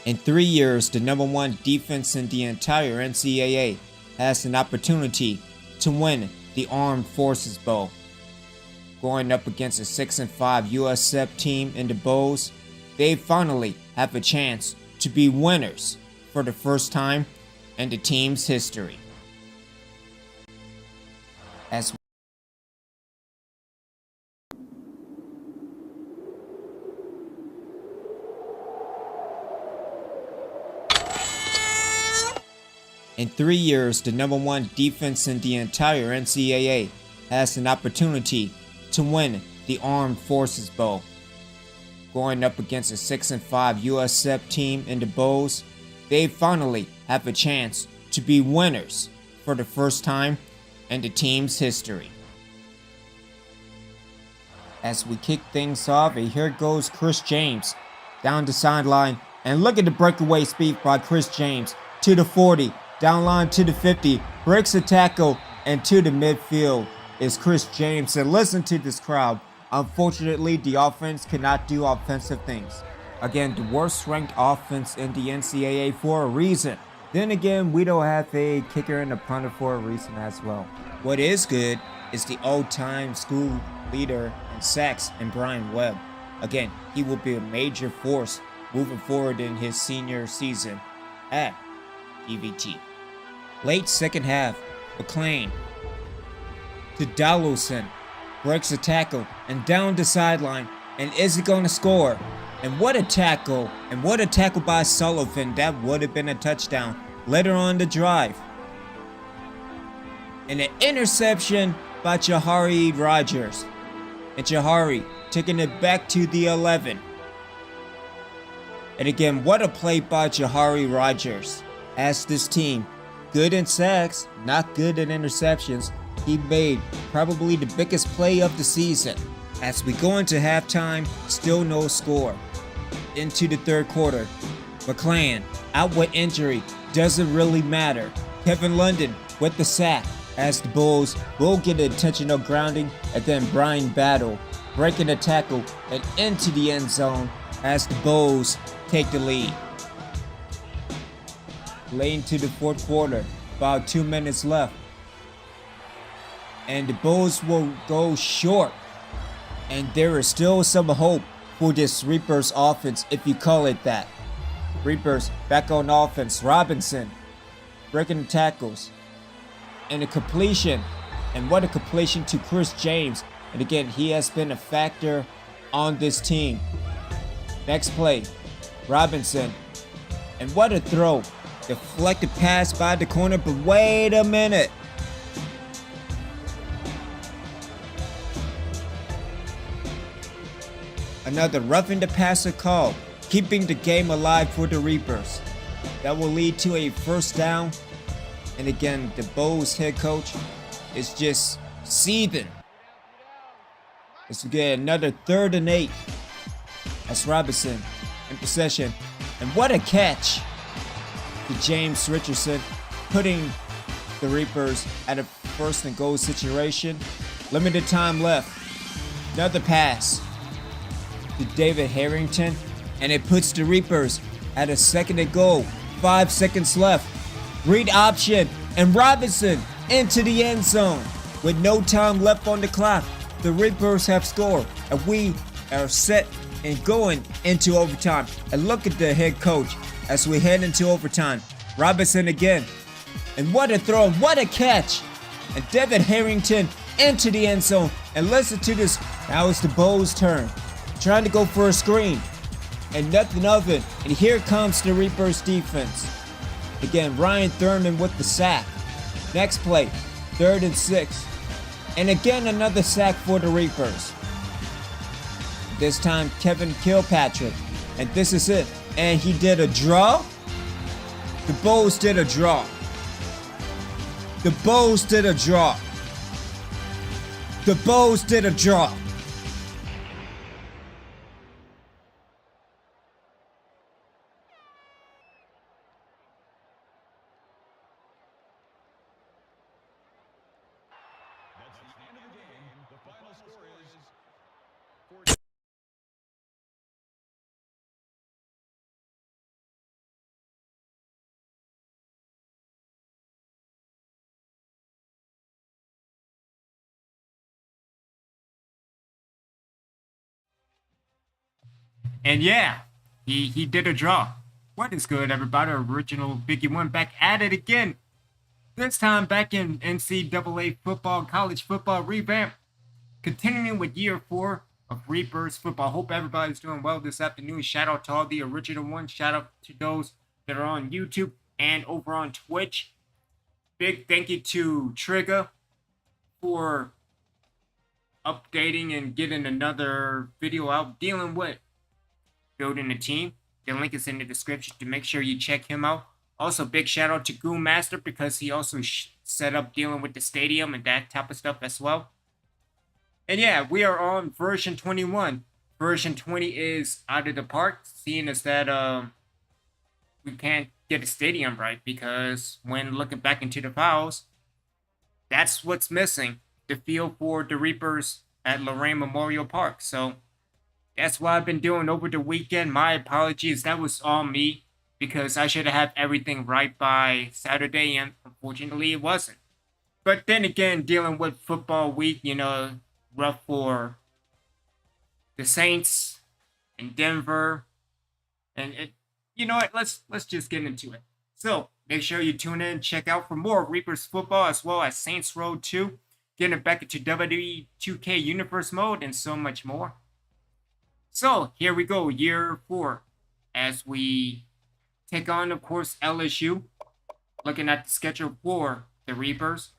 In 3 years, the #1 defense in the entire NCAA has an opportunity to win the Armed Forces Bowl. Going up against a 6-5 USF team in the Bowls, they finally have a chance to be winners for the first time in the team's history. As In 3 years, the #1 defense in the entire NCAA has an opportunity to win the Armed Forces Bowl. Going up against a 6-5 USF team in the Bowls, they finally have a chance to be winners for the first time in the team's history. As we kick things off, here goes Chris James down the sideline, and look at the breakaway speed by Chris James to the 40. Down line to the 50, breaks a tackle, and to the midfield is Chris James. And listen to this crowd. Unfortunately, the offense cannot do offensive things. Again, the worst ranked offense in the NCAA for a reason. Then again, we don't have a kicker and a punter for a reason as well. What is good is the all-time school leader in sacks in Brian Webb. Again, he will be a major force moving forward in his senior season at EVT. Late second half, McLean to Dallowson, breaks a tackle and down the sideline, and is he going to score? And what a tackle, by Sullivan. That would have been a touchdown later on the drive. And an interception by Jahari Rogers, and Jahari taking it back to the 11. And again, what a play by Jahari Rogers. As this team, good in sacks, not good in interceptions, he made probably the biggest play of the season. As we go into halftime, still no score. Into the third quarter, McLean out with injury, doesn't really matter. Kevin London with the sack, as the Bulls will get an intentional grounding, and then Brian Battle breaking a tackle and into the end zone as the Bulls take the lead. Late into the fourth quarter, about 2 minutes left, and the Bulls will go short, and there is still some hope for this Reapers offense, if you call it that. Reapers back on offense. Robinson breaking the tackles, and a completion, and what a completion to Chris James. And again, he has been a factor on this team. Next play, Robinson, and what a throw. Deflected pass by the corner, but wait a minute. Another roughing the passer call, keeping the game alive for the Reapers. That will lead to a first down. And again, the Bulls head coach is just seething. As we get another 3rd and 8. That's Robinson in possession. And what a catch to James Richardson, putting the Reapers at a 1st and goal situation. Limited time left. Another pass to David Harrington, and it puts the Reapers at a 2nd and goal. 5 seconds left. Read option, and Robinson into the end zone. With no time left on the clock, the Reapers have scored, and we are set and going into overtime. And look at the head coach as we head into overtime. Robinson again, and what a throw, what a catch. And David Harrington into the end zone. And listen to this, now it's the Bulls' turn. Trying to go for a screen, and nothing of it. And here comes the Reapers defense. Again, Ryan Thurman with the sack. Next play, 3rd and 6. And again, another sack for the Reapers. This time, Kevin Kilpatrick. And this is it. And he did a draw. The Bulls did a draw. The Bulls did a draw. The Bulls did a draw. That's the end of the game. The final score is 4 And yeah, he did a draw. What is good, everybody? Original Biggie One back at it again. This time back in NCAA football, college football revamp. Continuing with year 4 of Reapers football. Hope everybody's doing well this afternoon. Shout out to all the original ones. Shout out to those that are on YouTube and over on Twitch. Big thank you to Trigger for updating and getting another video out dealing with building a team. The link is in the description to make sure you check him out. Also, big shout out to Goon Master because he also set up dealing with the stadium and that type of stuff as well. And yeah, we are on version 21. Version 20 is out of the park, seeing as that we can't get a stadium right, because when looking back into the files, that's what's missing. The field for the Reapers at Lorraine Memorial Park. So that's what I've been doing over the weekend. My apologies. That was all me, because I should have had everything right by Saturday, and unfortunately it wasn't. But then again, dealing with football week, rough for the Saints in Denver. And what? Let's just get into it. So make sure you tune in, check out for more Reapers football, as well as Saints Row 2, getting back into WWE 2K Universe mode, and so much more. So here we go, year 4, as we take on, of course, LSU. Looking at the schedule for the Reapers.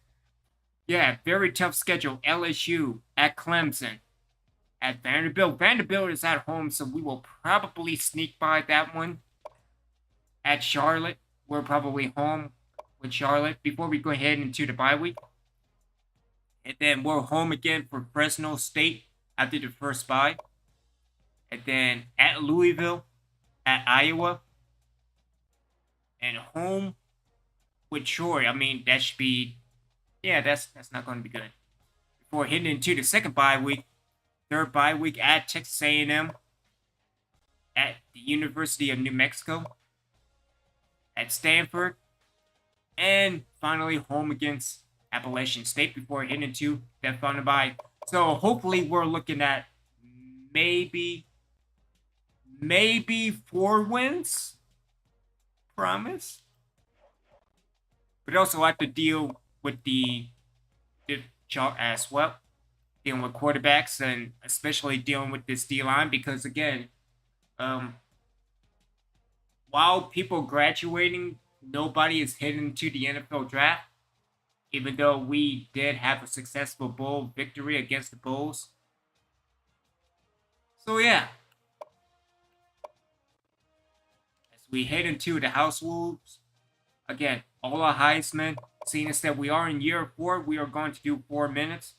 Yeah, very tough schedule. LSU at Clemson, at Vanderbilt. Vanderbilt is at home, so we will probably sneak by that one. At Charlotte, we're probably home with Charlotte before we go ahead into the bye week. And then we're home again for Fresno State after the first bye. And then at Louisville, at Iowa, and home with Troy. I mean, that should be, that's not going to be good. Before hitting into the second bye week, third bye week at Texas A&M, at the University of New Mexico, at Stanford, and finally home against Appalachian State before hitting into that final bye. So hopefully we're looking at maybe 4 wins. Promise. But also have to deal with the chart as well. Dealing with quarterbacks, and especially dealing with this D-line, because again, while people graduating, nobody is heading to the NFL draft. Even though we did have a successful bowl victory against the Bulls. So yeah. As we head into the House Wolves, again, all our Heisman, seeing as that we are in year 4, we are going to do 4 minutes.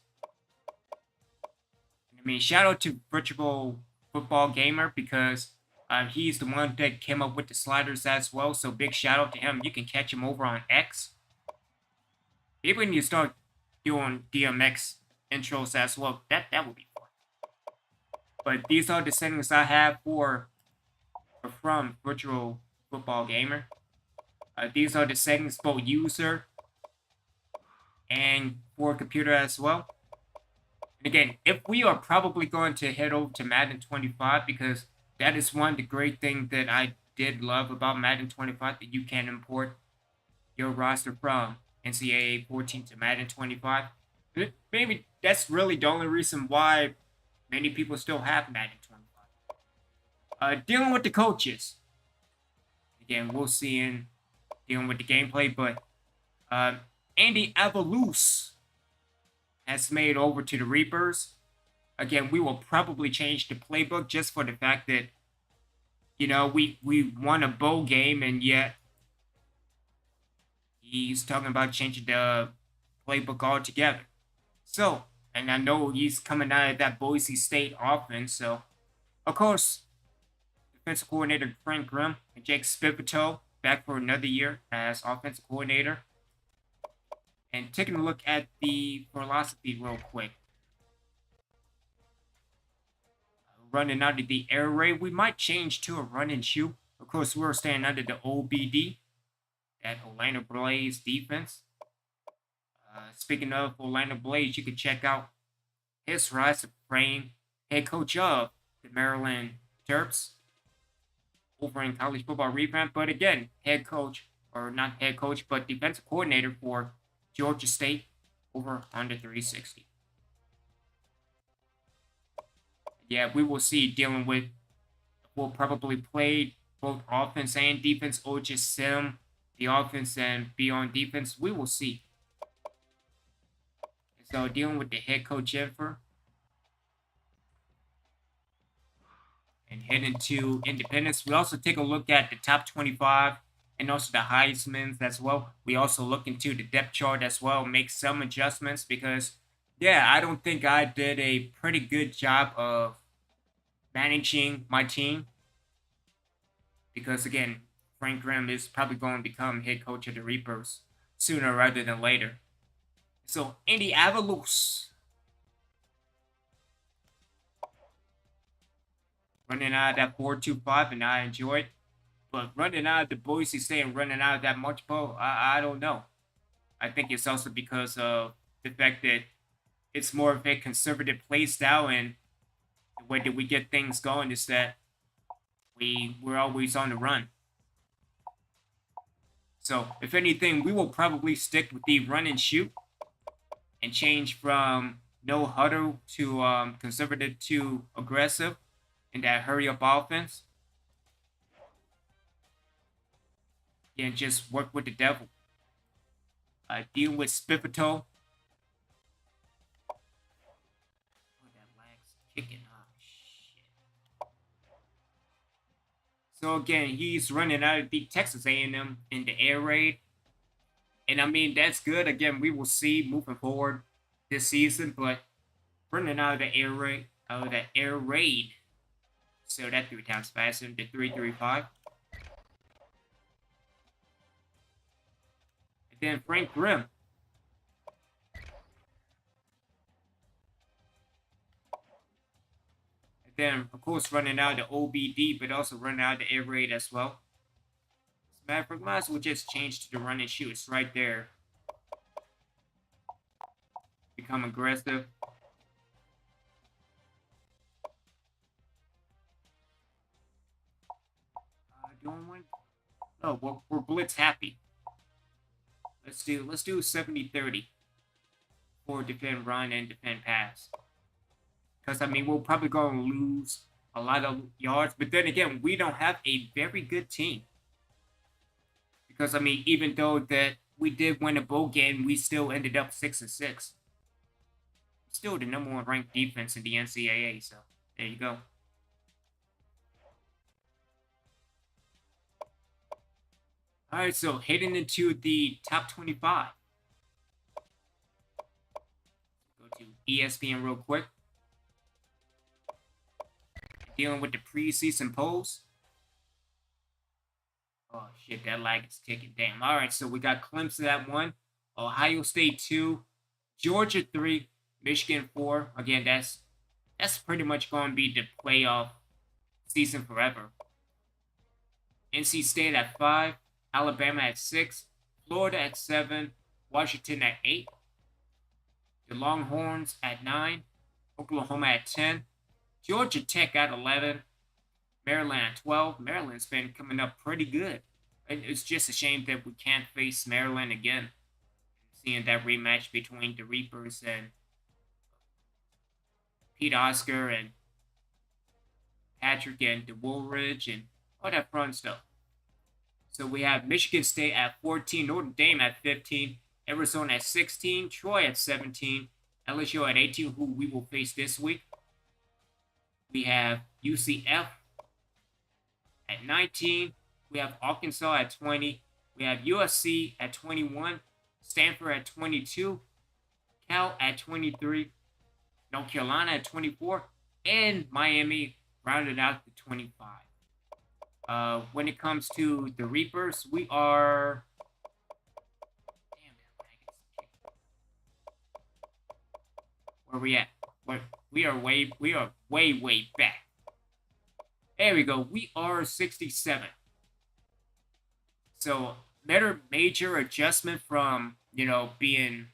I mean, shout out to Virtual Football Gamer, because he's the one that came up with the sliders as well. So big shout out to him. You can catch him over on X. Maybe when you start doing DMX intros as well, that would be fun. But these are the settings I have from Virtual Football Gamer. These are the settings for user and for computer as well. And again, if we are probably going to head over to Madden 25, because that is one of the great things that I did love about Madden 25, that you can import your roster from NCAA 14 to Madden 25. Maybe that's really the only reason why many people still have Madden 25. Dealing with the coaches. Again, we'll see in dealing with the gameplay, but Andy Avalos has made over to the Reapers. Again, we will probably change the playbook just for the fact that, we won a bowl game, and yet he's talking about changing the playbook altogether. So, and I know he's coming out of that Boise State offense, so, of course, defensive coordinator Frank Grimm and Jake Spivito back for another year as offensive coordinator. And taking a look at the philosophy real quick. Running out of the air raid, we might change to a run and shoot. Of course, we're staying under the OBD, that Orlando Blaze defense. Speaking of Orlando Blaze, you can check out his rise to frame head coach of the Maryland Terps over in college football revamp. But again, head coach, or not head coach, but defensive coordinator for Georgia State over under 360. Yeah, we will see dealing with, will probably play both offense and defense, or just sim the offense and be on defense. We will see. So dealing with the head coach Jennifer and heading to Independence. We also take a look at the top 25 and also the Heisman's as well. We also look into the depth chart as well, make some adjustments because, yeah, I don't think I did a pretty good job of managing my team because, again, Frank Grimm is probably going to become head coach of the Reapers sooner rather than later. So, Indy Avalos running out of that 4.25, and I enjoyed. But running out of the Boise State and running out of that March Bowl, I don't know. I think it's also because of the fact that it's more of a conservative play style, and the way that we get things going is that we're always on the run. So, if anything, we will probably stick with the run and shoot and change from no huddle to conservative to aggressive in that hurry-up offense. And just work with the devil. Deal with Spifito. Oh, that lag's kicking. Oh, shit. So again, he's running out of the Texas A&M in the air raid. And I mean, that's good. Again, we will see moving forward this season. But running out of the air raid, so that 3 times faster than the 3.35. And then Frank Grimm. And then, of course, running out of the OBD, but also running out of the air raid as well. As a matter of fact, might as well just change to the run and shoot. It's right there. Become aggressive. Doing one? Oh, we're blitz happy. Let's do 70-30 for defend run and defend pass. Because I mean we'll probably go and lose a lot of yards, but then again we don't have a very good team. Because I mean even though that we did win a bowl game, we still ended up 6-6. Still the #1 ranked defense in the NCAA. So there you go. All right, so heading into the top 25. Go to ESPN real quick. Dealing with the preseason polls. Oh, shit, that lag is ticking. Damn. All right, so we got Clemson at 1, Ohio State 2, Georgia 3, Michigan 4. Again, that's pretty much going to be the playoff season forever. NC State at 5. Alabama at 6, Florida at 7, Washington at 8, the Longhorns at 9, Oklahoma at 10, Georgia Tech at 11, Maryland at 12. Maryland's been coming up pretty good. It's just a shame that we can't face Maryland again. Seeing that rematch between the Reapers and Pete Oscar and Patrick and the Woolridge and all that fun stuff. So we have Michigan State at 14, Notre Dame at 15, Arizona at 16, Troy at 17, LSU at 18, who we will face this week. We have UCF at 19. We have Arkansas at 20. We have USC at 21, Stanford at 22, Cal at 23, North Carolina at 24, and Miami rounded out to 25. When it comes to the Reapers, we are. Damn, where we at? We are way back. There we go. We are 67. So major adjustment from being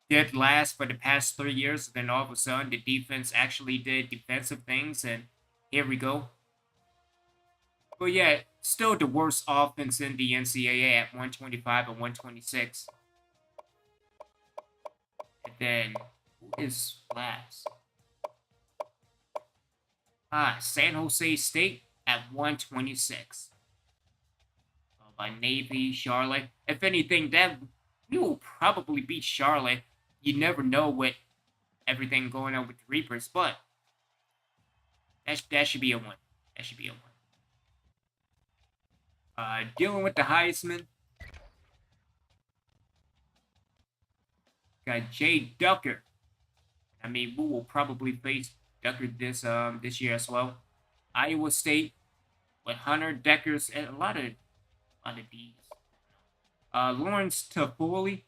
dead last for the past 3 years. Then all of a sudden the defense actually did defensive things and Here we go. But yeah, still the worst offense in the NCAA at 125 and 126. And then, who is last? San Jose State at 126. By Navy, Charlotte. If anything, that we will probably beat Charlotte. You never know with everything going on with the Reapers, but that should be a win. That should be a win. Dealing with the Heisman. Got Jay Ducker. I mean, we will probably face Ducker this year as well. Iowa State with Hunter Deckers and a lot of D's. Lawrence Toffoli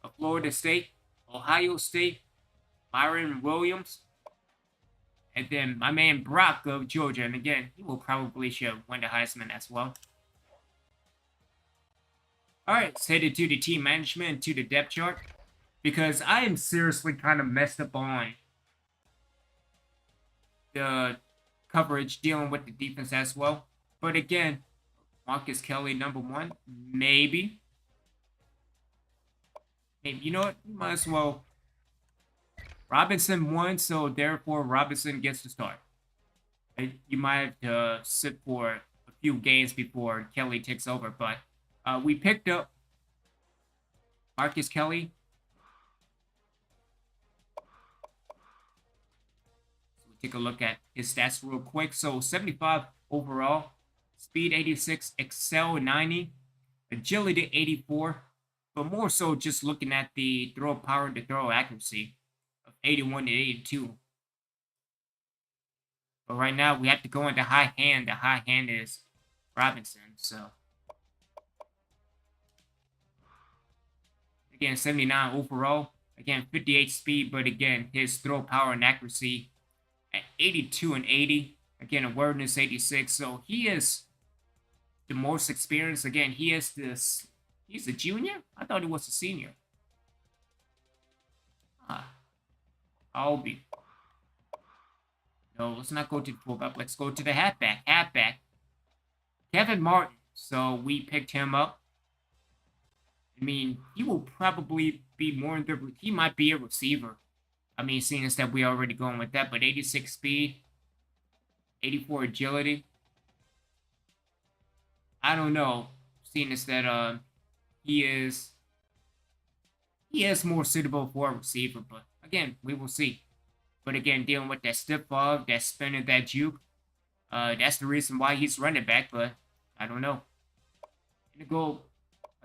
of Florida State, Ohio State, Myron Williams, and then my man Brock of Georgia. And again, he will probably should win the Heisman as well. All right, let's head into the team management and to the depth chart, because I am seriously kind of messed up on the coverage dealing with the defense as well. But again, Marcus Kelly, number 1, maybe. Maybe, you know what? You might as well. Robinson won, so therefore Robinson gets to start. You might have to sit for a few games before Kelly takes over, but we picked up Marcus Kelly. So we take a look at his stats real quick. So 75 overall, speed 86, excel 90, agility 84, but more so just looking at the throw power and the throw accuracy of 81 to 82. But right now we have to go into high hand. The high hand is Robinson, so. Again, 79 overall. Again, 58 speed, but again, his throw power and accuracy at 82 and 80. Again, awareness 86. So he is the most experienced. Again, he's a junior? I thought he was a senior. I'll be. No, let's not go to the fullback. Let's go to the halfback. Kevin Martin. So we picked him up. I mean, he will probably be more in the... He might be a receiver. I mean, seeing as that we already going with that. But 86 speed. 84 agility. I don't know. Seeing as that he is more suitable for a receiver. But again, we will see. But again, dealing with that stiff fob, that spin, and that juke. That's the reason why he's running back. But I don't know. Gonna go...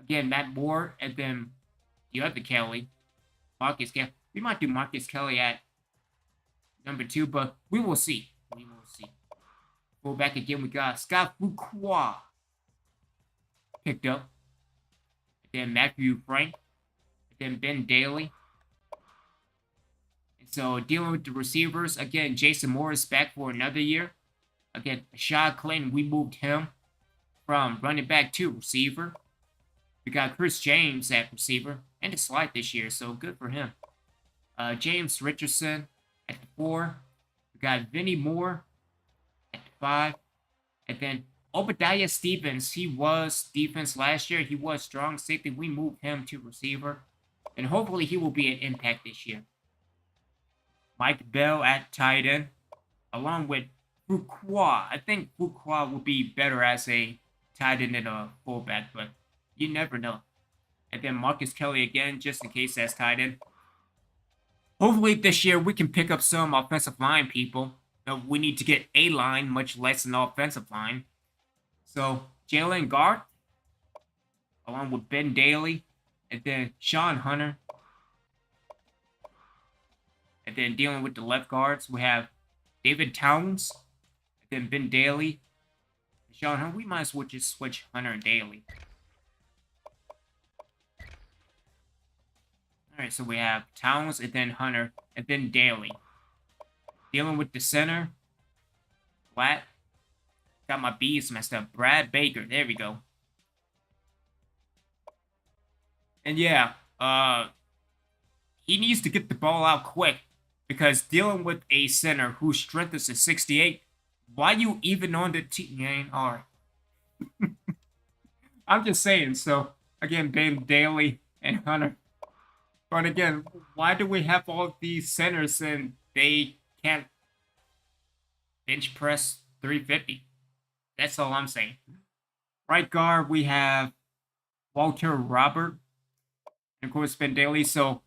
Again, Matt Moore, and then the other Kelly, Marcus Kelly. We might do Marcus Kelly at number 2, but we will see. We will see. Fullback again, we got Scott Fuqua picked up. And then Matthew Frank. And then Ben Daly. And so dealing with the receivers, again, Jason Morris back for another year. Again, Rashad Clinton, we moved him from running back to receiver. We got Chris James at receiver and a slide this year, so good for him. James Richardson at the 4. We got Vinny Moore at the 5. And then Obadiah Stevens, he was defense last year. He was strong safety. We moved him to receiver. And hopefully he will be an impact this year. Mike Bell at tight end, along with Fuqua. I think Fuqua will be better as a tight end than a fullback, but you never know. And then Marcus Kelly again, just in case that's tight end. Hopefully this year we can pick up some offensive line people. We need to get a line, much less an offensive line. So Jalen Garth, along with Ben Daly, and then Sean Hunter. And then dealing with the left guards, we have David Towns, and then Ben Daly, and Sean Hunter. We might as well just switch Hunter and Daly. Alright, so we have Towns, and then Hunter, and then Daly. Dealing with the center. Flat. Got my B's messed up. Brad Baker. There we go. And yeah, he needs to get the ball out quick. Because dealing with a center whose strength is a 68, Why you even on the team? You ain't all right. I'm just saying. So again, Ben Daly and Hunter. But again, why do we have all these centers and they can't bench press 350? That's all I'm saying. Right guard, we have Walter Robert, and of course Ben Daly. So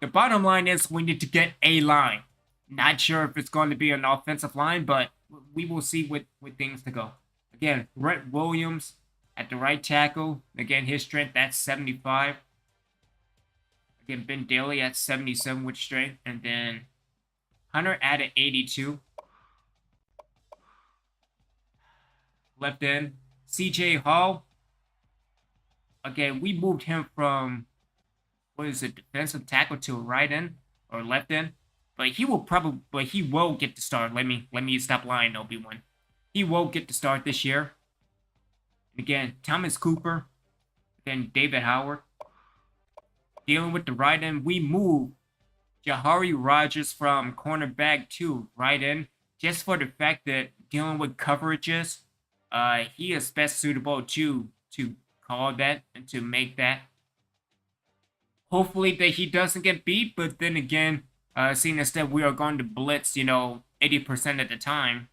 the bottom line is we need to get a line. Not sure if it's going to be an offensive line, but we will see with things to go. Again, Brett Williams at the right tackle. Again, his strength, that's 75. Again, Ben Daly at 77 with strength. And then Hunter at 82. Left end, CJ Hall. Again, we moved him from, what is it, defensive tackle to a right end or left end. But he will get to start. Let me stop lying, Obi-Wan. He will get to start this year. And again, Thomas Cooper, then David Howard. Dealing with the right end, we move Jahari Rogers from cornerback to right end, just for the fact that dealing with coverages, he is best suitable to call that and to make that. Hopefully that he doesn't get beat, but then again, seeing as that we are going to blitz, 80% of the time,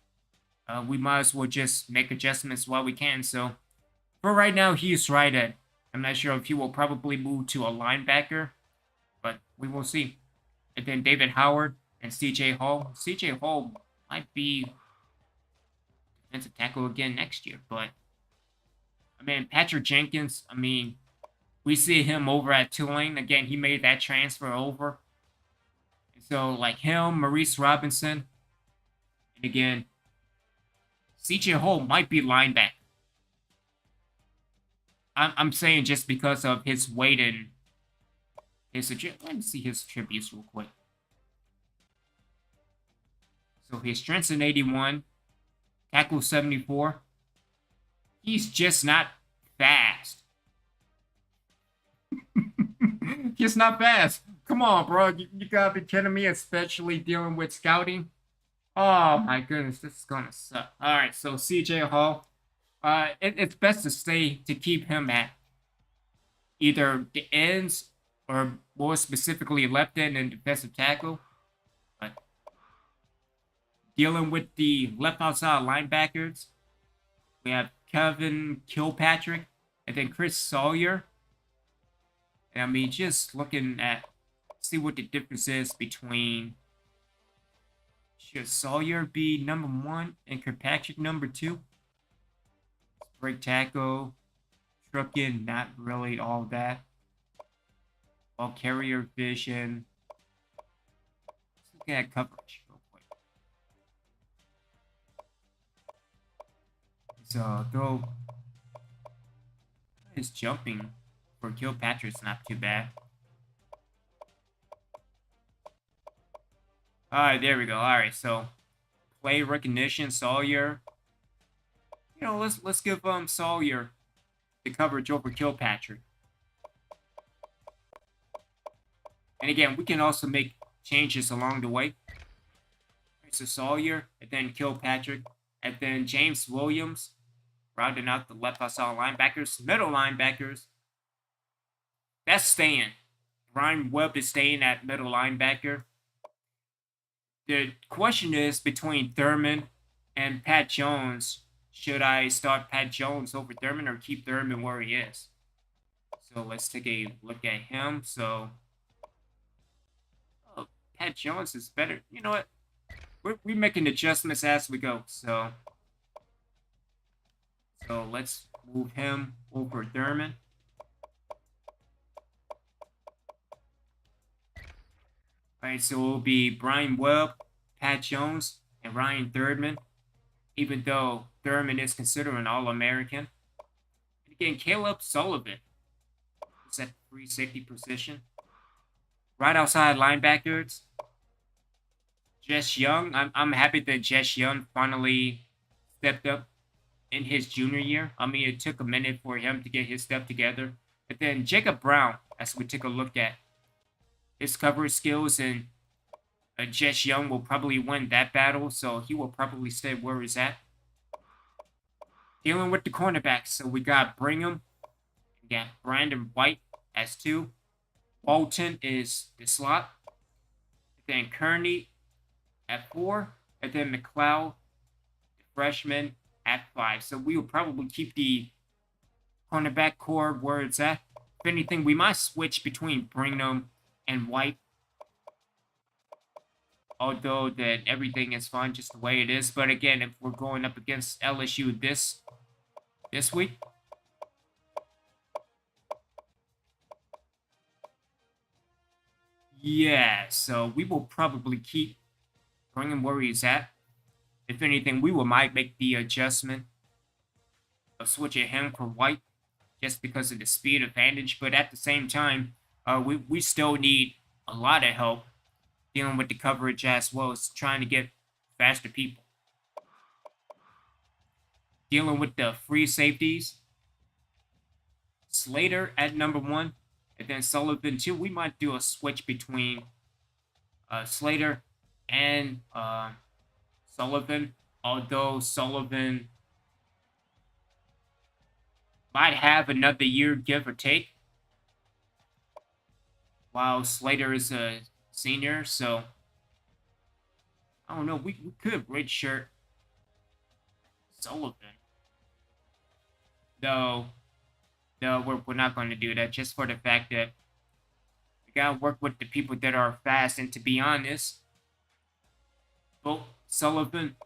we might as well just make adjustments while we can. So for right now, he's right end. I'm not sure if he will probably move to a linebacker, but we will see. And then David Howard and CJ Hall. CJ Hall might be defensive tackle again next year, but I mean, Patrick Jenkins, we see him over at Tulane. Again, he made that transfer over. So, like him, Maurice Robinson, and again, CJ Hall might be linebacker. I'm saying just because of his weight and his... Let me see his attributes real quick. So, his strength's an 81, tackle 74. He's just not fast. He's not fast. Come on, bro. You gotta be kidding me, especially dealing with scouting. Oh, my goodness. This is gonna suck. All right, so CJ Hall. It's best to keep him at either the ends or more specifically left end and defensive tackle. But dealing with the left outside linebackers, we have Kevin Kilpatrick and then Chris Sawyer. And just looking at, see what the difference is between, should Sawyer be number 1 and Kirkpatrick number 2? Break tackle, trucking, not really all that. Ball carrier vision. Let's look at coverage real quick. So though his jumping for Kilpatrick's not too bad. Alright, there we go. Alright, so play recognition, Sawyer. Let's give Sawyer the coverage over Kilpatrick. And again, we can also make changes along the way. So Sawyer, and then Kilpatrick, and then James Williams, rounding out the left outside linebackers, middle linebackers. That's staying. Brian Webb is staying at middle linebacker. The question is between Thurman and Pat Jones. Should I start Pat Jones over Thurman or keep Thurman where he is? So let's take a look at him. So Pat Jones is better. You know what? We're making adjustments as we go. So let's move him over Thurman. Alright, so it will be Brian Webb, Pat Jones, and Ryan Thurman. Even though Thurman is considered an All-American. And again, Caleb Sullivan is at free safety position. Right outside linebackers, Jess Young. I'm happy that Jess Young finally stepped up in his junior year. It took a minute for him to get his stuff together. But then Jacob Brown, as we take a look at his coverage skills, and Jess Young will probably win that battle, so he will probably stay where he's at. Dealing with the cornerbacks, so we got Brigham, we got Brandon White as 2. Walton is the slot. Then Kearney at 4, and then McLeod, the freshman, at 5. So we will probably keep the cornerback core where it's at. If anything, we might switch between Brigham and White. Although that everything is fine just the way it is. But again, if we're going up against LSU this week, yeah, so we will probably keep Brigham where he's at. If anything, we might make the adjustment of switching him for White just because of the speed advantage. But at the same time, we still need a lot of help dealing with the coverage as well as trying to get faster people. Dealing with the free safeties. Slater at number 1, and then Sullivan 2. We might do a switch between Slater and Sullivan, although Sullivan might have another year, give or take, while Slater is a senior, so I don't know. We could redshirt Sullivan. No, we're not going to do that, just for the fact that we gotta work with the people that are fast. And to be honest, both Sullivan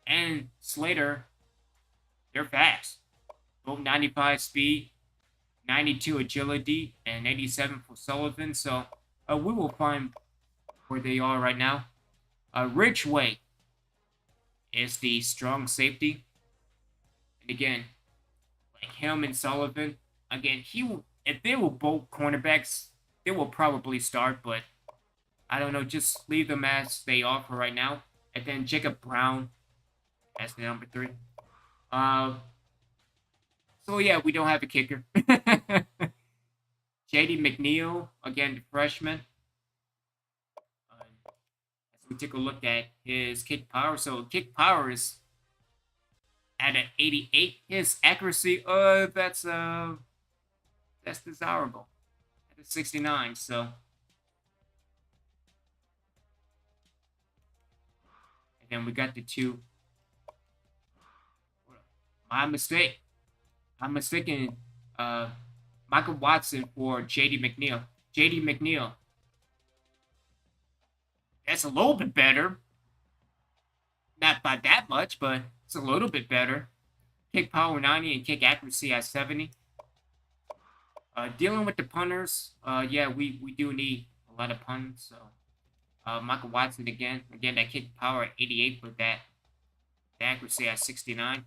and Slater, they're fast. Both 95 speed, 92 agility, and 87 for Sullivan. So we will find where they are right now. Ridgeway is the strong safety. And again, like him and Sullivan, again, if they were both cornerbacks, they will probably start, but I don't know, just leave them as they are for right now. And then Jacob Brown as the number 3. So yeah, we don't have a kicker. JD McNeil, again, the freshman. As we take a look at his kick power. So kick power is at an 88. His accuracy, that's desirable. At a 69, so. And then we got the 2. My mistake. I'm mistaken Michael Watson for J.D. McNeil. J.D. McNeil. That's a little bit better. Not by that much, but it's a little bit better. Kick power 90 and kick accuracy at 70. Dealing with the punters, yeah, we do need a lot of punts. So Michael Watson again. Again, that kick power at 88 with that. The accuracy at 69.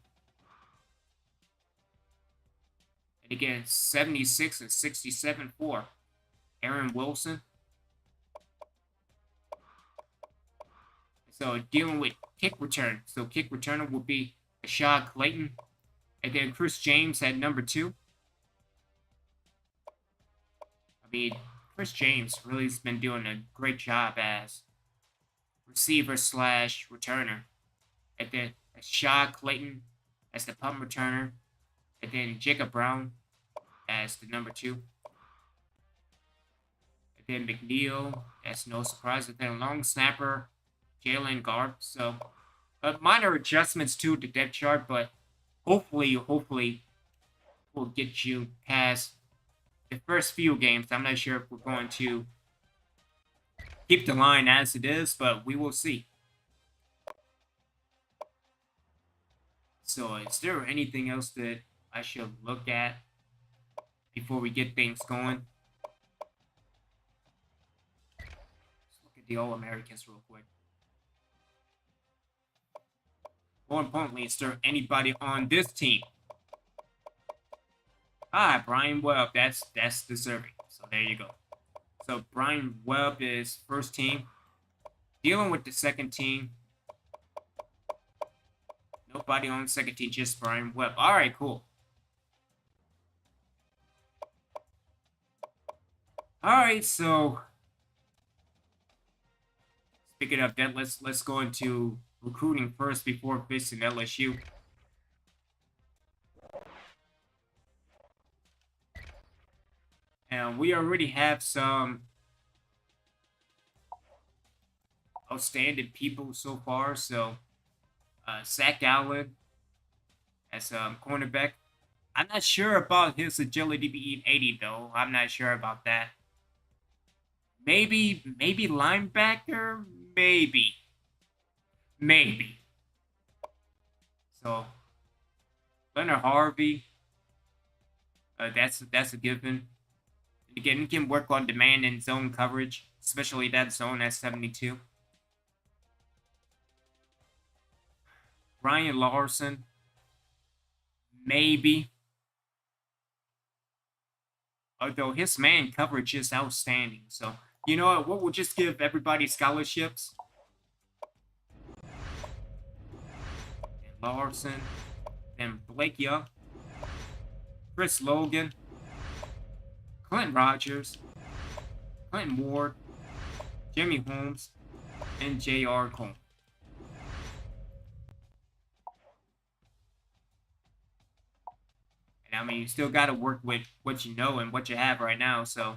Again, 76 and 67 for Aaron Wilson. So dealing with kick return. So kick returner will be Ashad Clayton. And then Chris James at number 2. I mean, Chris James really has been doing a great job as receiver / returner. And then Ashad Clayton as the punt returner. And then Jacob Brown as the number 2. And then McNeil, that's no surprise. And then long snapper, Jalen Garb. So minor adjustments to the depth chart, but hopefully we'll get you past the first few games. I'm not sure if we're going to keep the line as it is, but we will see. So is there anything else that I should look at before we get things going? Let's look at the All-Americans real quick. More importantly, is there anybody on this team? Brian Webb. That's deserving. So there you go. So Brian Webb is first team. Dealing with the second team. Nobody on the second team, just Brian Webb. All right, cool. All right, so Speaking of that, let's go into recruiting first before facing LSU. And we already have some outstanding people so far. So Zach Allen as cornerback. I'm not sure about his agility being 80 though. I'm not sure about that. Maybe linebacker, maybe. So Leonard Harvey, that's a given. Again, he can work on demand and zone coverage, especially that zone at 72. Ryan Larson, maybe. Although his man coverage is outstanding. So, you know what? We'll just give everybody scholarships. And Larson, then Blake Young, Chris Logan, Clint Rogers, Clinton Ward, Jimmy Holmes, and J.R. Cole. And I mean, you still got to work with what you know and what you have right now. So,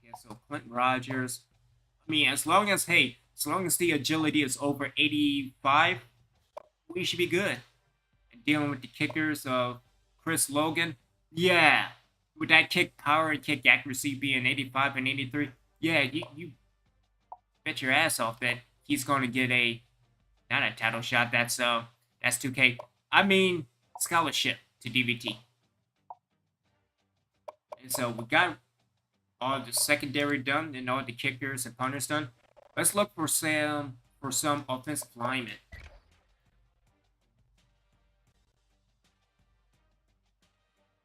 yeah, so Clinton Rogers. I mean, as long as the agility is over 85, we should be good. And dealing with the kickers of Chris Logan, yeah, with that kick power and kick accuracy being 85 and 83, yeah, you bet your ass off that he's going to get not a title shot. That's 2K. I mean, scholarship to DVT. And so we got all the secondary done and all the kickers and punters done. Let's look for some offensive linemen.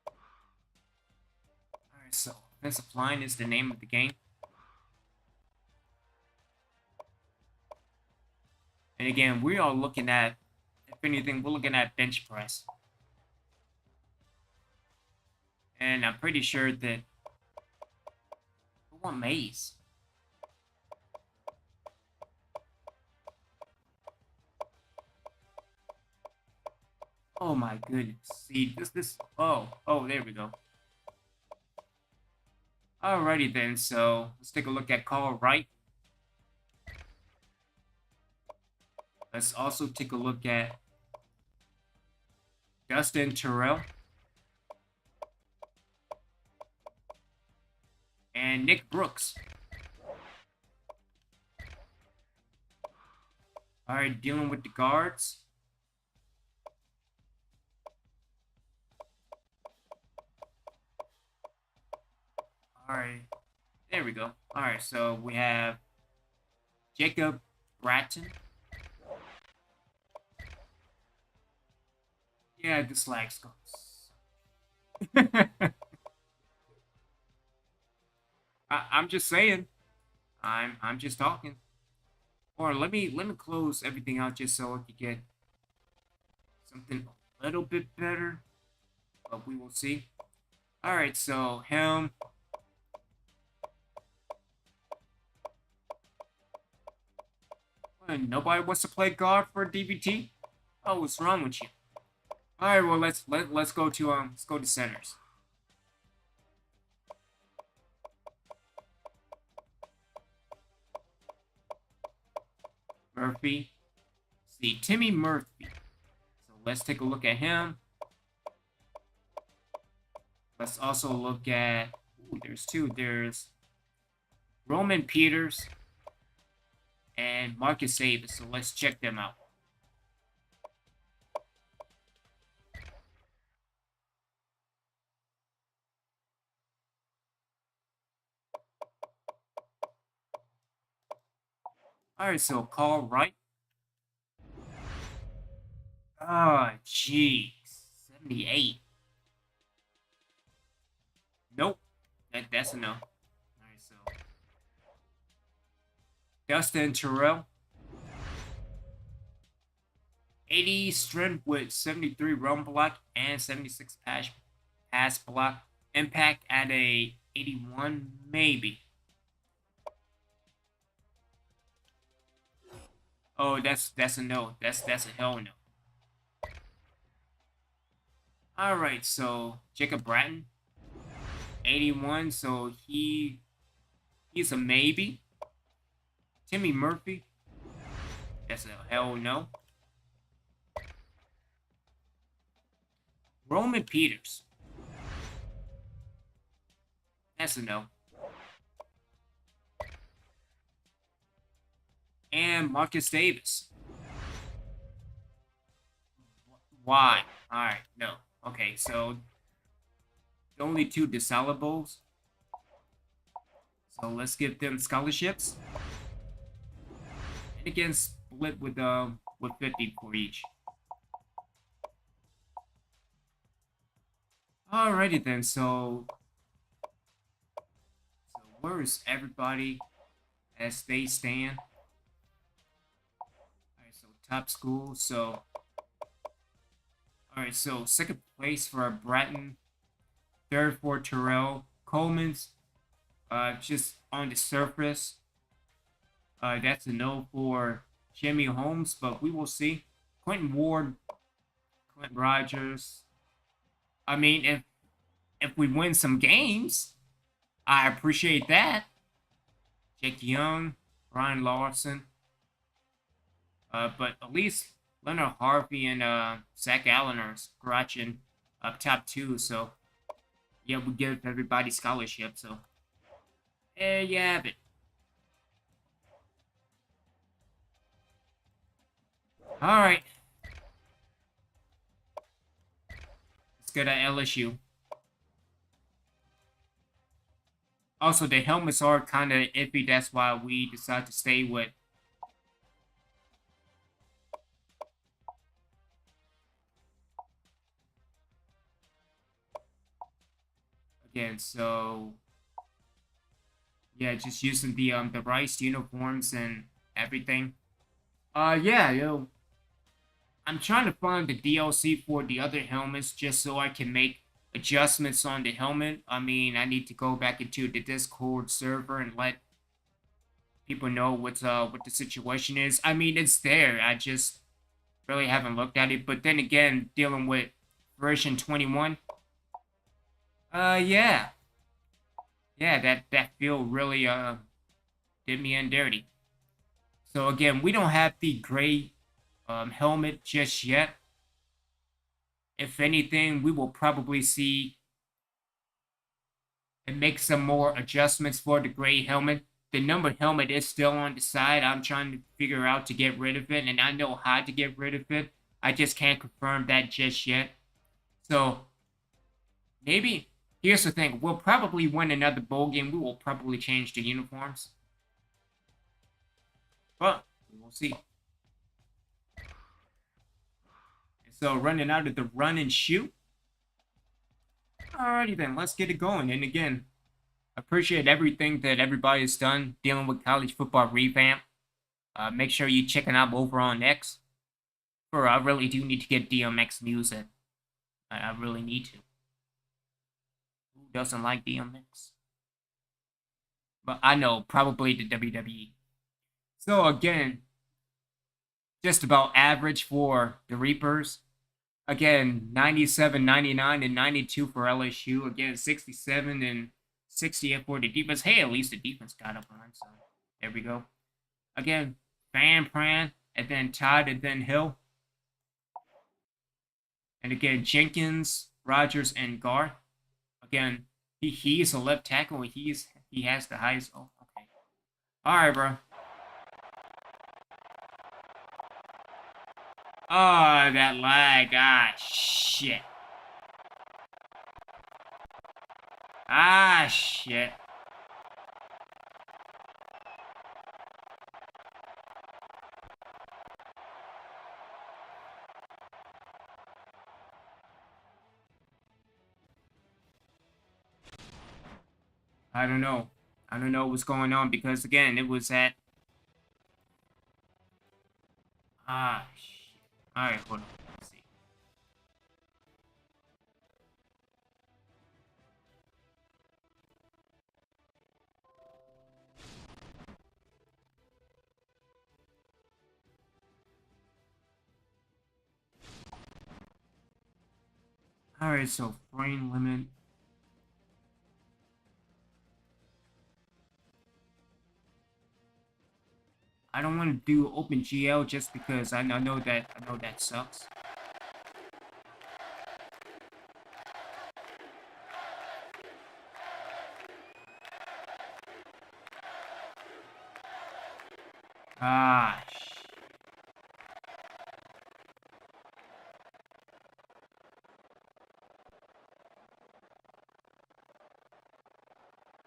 All right, so offensive line is the name of the game. And again, we are looking at, if anything, we're looking at bench press. And I'm pretty sure that we want Mays. Oh my goodness. See, oh, there we go. Alrighty then, so let's take a look at Carl Wright. Let's also take a look at Dustin Terrell and Nick Brooks. All right, dealing with the guards. All right, there we go. All right, so we have Jacob Bratton. Yeah, this lag scopes. I'm just saying. I'm just talking. Or let me close everything out just so I can get something a little bit better. But we will see. Alright, so him. Nobody wants to play guard for DVT? Oh, what's wrong with you? All right, well let's go to centers. Murphy, see Timmy Murphy. So let's take a look at him. Let's also look at. Ooh, there's two. There's Roman Peters and Marcus Davis. So let's check them out. All right, so Carl Wright. Oh, jeez. 78. Nope. That's a no. All right, so Dustin Terrell. 80 strength with 73 run block and 76 pass block. Impact at a 81, maybe. Oh, that's a no. That's a hell no. All right, so Jacob Bratton, 81. So he's a maybe. Timmy Murphy, that's a hell no. Roman Peters, that's a no. And Marcus Davis. Why? All right, no. Okay, so the only two disalables. So let's give them scholarships. And again, split with 50 for each. Alrighty then, so where is everybody as they stand? Alright, so top school, so alright, so second place for Bratton, third for Terrell, Coleman's just on the surface. That's a no for Jimmy Holmes, but we will see. Quentin Ward, Clint Rogers. I mean, if we win some games, I appreciate that. Jake Young, Ryan Lawson. But at least Leonard Harvey and Zach Allen are scratching up top two. So, yeah, we give everybody scholarship. So, there you have it. All right. Let's go to LSU. Also, the helmets are kind of iffy. That's why we decided to stay with. Again, so yeah, just using the Rice uniforms and everything. Yeah, yo, I'm trying to find the DLC for the other helmets just so I can make adjustments on the helmet. I mean, I need to go back into the Discord server and let people know what the situation is. I mean, it's there. I just really haven't looked at it. But then again, dealing with version 21. Yeah. Yeah, that feel really did me in dirty. So again, we don't have the gray helmet just yet. If anything, we will probably see and make some more adjustments for the gray helmet. The numbered helmet is still on the side. I'm trying to figure out to get rid of it, and I know how to get rid of it. I just can't confirm that just yet. So maybe here's the thing: we'll probably win another bowl game. We will probably change the uniforms, but we will see. So running out of the run and shoot. Alrighty then, let's get it going. And again, appreciate everything that everybody's done dealing with college football revamp. Make sure you check it out over on X. For I really do need to get DMX music. I really need to. Who doesn't like DMX? But I know, probably the WWE. So again, just about average for the Reapers. Again, 97, 99, and 92 for LSU. Again, 67 and 68 for the defense. Hey, at least the defense got up on, so there we go. Again, Van Pran, and then Todd, and then Hill. And again, Jenkins, Rogers, and Gar. Again, he is a left tackle. He has the highest. Oh, okay. All right, bro. Oh, that lag. Ah, shit. Ah, shit. I don't know. I don't know what's going on because, again, it was at... Ah, shit. Alright, hold on. Let's see. Alright, so frame limit. I don't want to do OpenGL just because I know that sucks. Ah,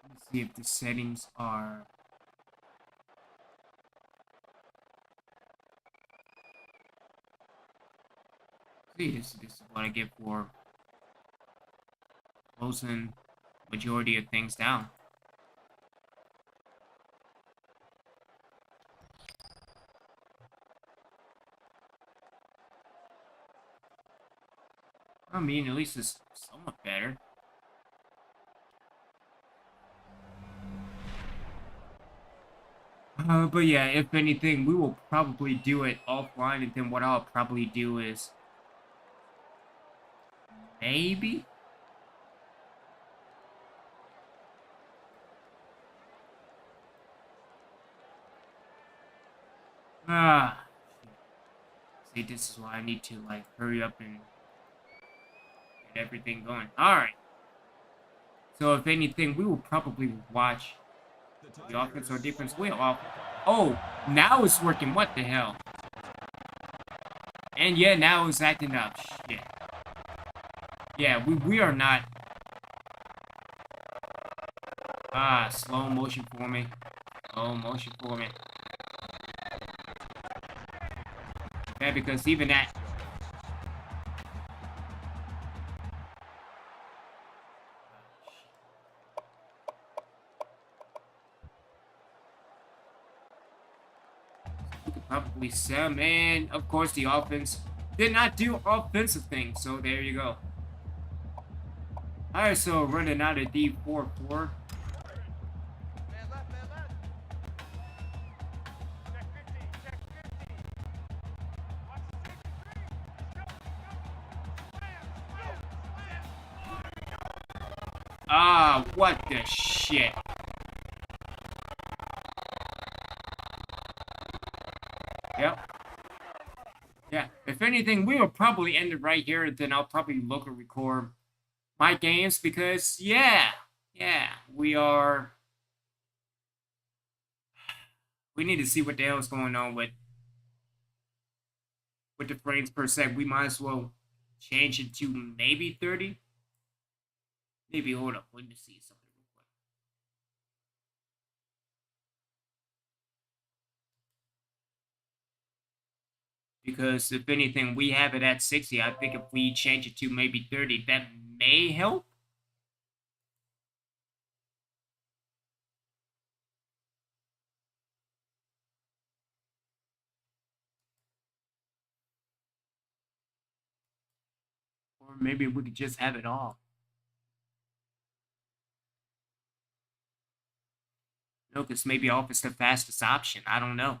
let me see if the settings are. See, this is what I get for closing majority of things down. I mean, at least it's somewhat better. But yeah, if anything, we will probably do it offline, and then what I'll probably do is maybe. Ah, see, this is why I need to like hurry up and get everything going. All right. So if anything, we will probably watch the offense or defense wheel off. Oh, now it's working. What the hell? And yeah, now it's acting up. Shit. Yeah, we are not. Ah, slow motion for me. Slow motion for me. Yeah, because even that. You could probably sell, and of course the offense did not do offensive things, so there you go. Alright, so running out of D4-4. Ah, what the shit. Yep. Yeah, if anything, we will probably end it right here, and then I'll probably look and record my games because, yeah, we need to see what the hell is going on with the frames per sec. We might as well change it to maybe 30. Maybe, hold up, let me see something real quick. Because if anything, we have it at 60. I think if we change it to maybe 30, that may help. Or maybe we could just have it off. No, because maybe off is the fastest option. I don't know.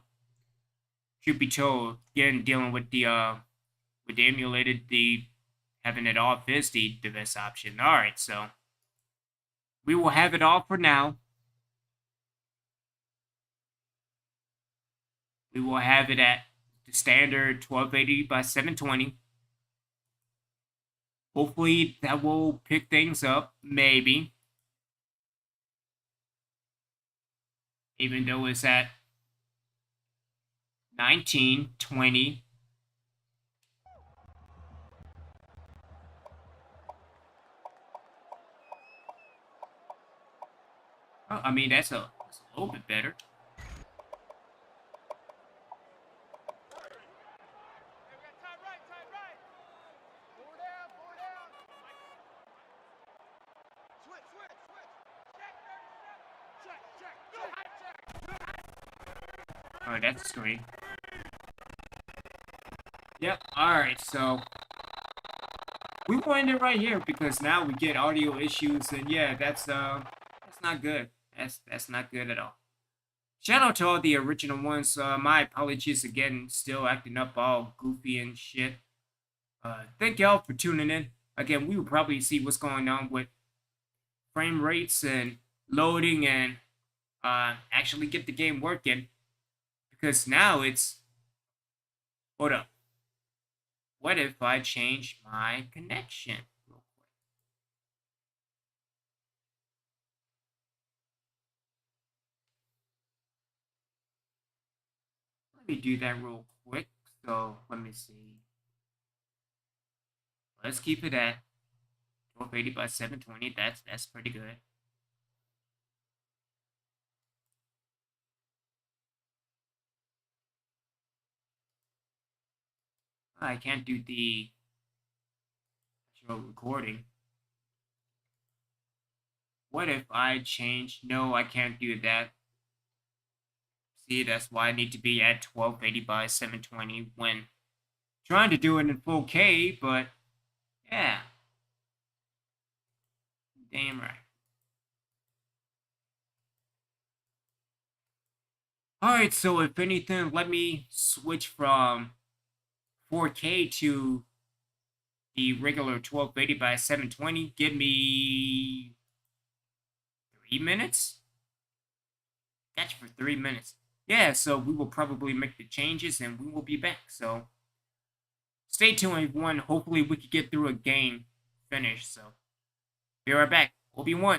Truth be told, again, dealing with the emulated, having it off is the best option. All right, so we will have it off for now. We will have it at the standard 1280 by 720. Hopefully that will pick things up, maybe. Even though it's at 19, 20. Oh, I mean, that's a little bit better. Alright, that's the screen. Yep, alright, so we will end it right here because now we get audio issues, and yeah, that's not good. That's not good at all. Shout out to all the original ones. My apologies again, still acting up all goofy and shit. Thank y'all for tuning in. Again, we will probably see what's going on with frame rates and loading and actually get the game working. Because now it's, hold up. What if I change my connection real quick? Let me do that real quick. So let me see. Let's keep it at 1280 by 720. That's pretty good. I can't do the actual recording. What if I change? No, I can't do that. See, that's why I need to be at 1280 by 720 when trying to do it in full K, but yeah. Damn right. Alright, so if anything, let me switch from 4K to the regular 1280 by 720. Give me 3 minutes? That's for 3 minutes. Yeah, so we will probably make the changes and we will be back. So stay tuned, everyone. Hopefully we can get through a game finish. So be right back. We'll be one.